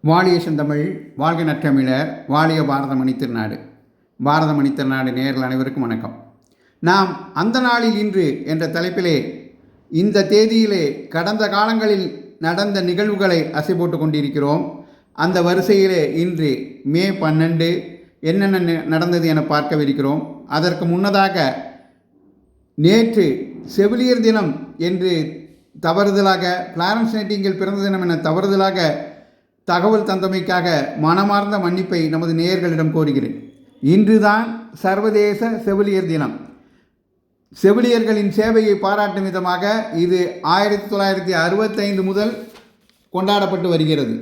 வாழிய செந்தமிழ் வாழ்க நற்றமிழர் வாழிய பாரதமணி திருநாடு. பாரதமணி திருநாடு நேயர்கள் அனைவருக்கும் வணக்கம். நாம் அந்த நாளில் இன்று என்ற தலைப்பிலே இந்த தேதியிலே கடந்த காலங்களில் நடந்த நிகழ்வுகளை அசை போட்டு கொண்டிருக்கிறோம். அந்த வரிசையிலே இன்று மே 12 என்னென்ன நடந்தது என பார்க்கவிருக்கிறோம். அதற்கு முன்னதாக நேற்று செவிலியர் தினம் என்று தவறுதலாக ஃப்ளாரன்ஸ் நைட்டிங்கேல் பிறந்த தினம் என தவறுதலாக தகவல் தந்தமைக்காக மனமார்ந்த மன்னிப்பை நமது நேயர்களிடம் கோருகிறேன். இன்றுதான் சர்வதேச செவிலியர் தினம். செவிலியர்களின் சேவையை பாராட்டும் விதமாக இது 1965 முதல் கொண்டாடப்பட்டு வருகிறது.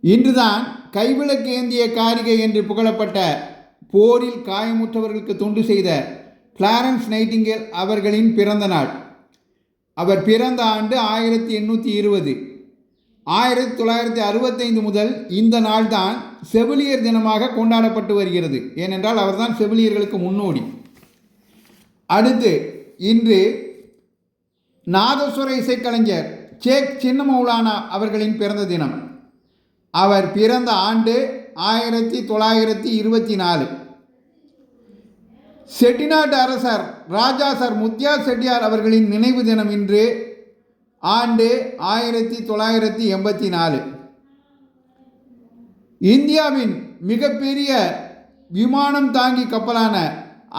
இன்றுதான் கைவிளக்கு ஏந்திய காரிகை என்று புகழப்பட்ட போரில் காயமுற்றவர்களுக்கு தொண்டு செய்த ஃப்ளாரன்ஸ் நைட்டிங்கேல் அவர்களின் பிறந்த நாள். அவர் பிறந்த ஆண்டு 1820. 1965 முதல் இந்த நாள்தான் செவிலியர் தினமாக கொண்டாடப்பட்டு வருகிறது. ஏனென்றால் அவர்தான் செவிலியர்களுக்கு முன்னோடி. அடுத்து இன்று நாதஸ்வர இசைக்கலைஞர் ஷேக் சின்னமௌலானா அவர்களின் பிறந்த தினம். அவர் பிறந்த ஆண்டு 1924. செட்டிநாட்டு அரசர் ராஜா சர் முத்தியா செட்டியார் அவர்களின் நினைவு தினம் இன்று. ஆண்டு 1984. இந்தியாவின் மிகப்பெரிய விமானம் தாங்கி கப்பலான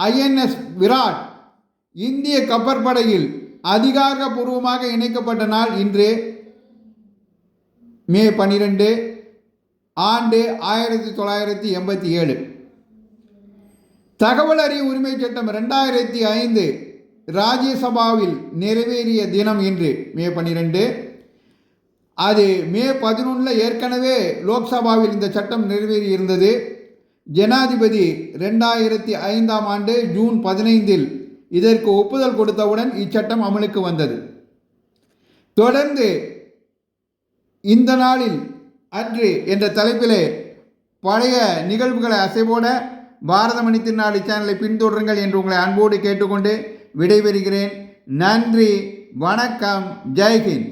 INS விராட் இந்திய கப்பற்படையில் அதிகாரப்பூர்வமாக இணைக்கப்பட்ட நாள் இன்று மே 12, ஆண்டு 1987. தகவல் அறியும் உரிமை சட்டம் 2005 ராஜ்யசபாவில் நிறைவேறிய தினம் இன்று மே 12. அது மே 11 ஏற்கனவே லோக்சபாவில் இந்த சட்டம் நிறைவேறியிருந்தது. ஜனாதிபதி 2005 ஆண்டு ஜூன் 15 இதற்கு ஒப்புதல் கொடுத்தவுடன் இச்சட்டம் அமலுக்கு வந்தது. தொடர்ந்து இந்த நாளில் அன்று என்ற தலைப்பிலே பழைய நிகழ்வுகளை அசைபோட பாரதமணி திருநாடு சேனலை பின்தொடருங்கள் என்று உங்களை அன்போடு கேட்டுக்கொண்டு விடைபெறுகிறேன். நன்றி, வணக்கம், ஜெய்ஹிந்த்.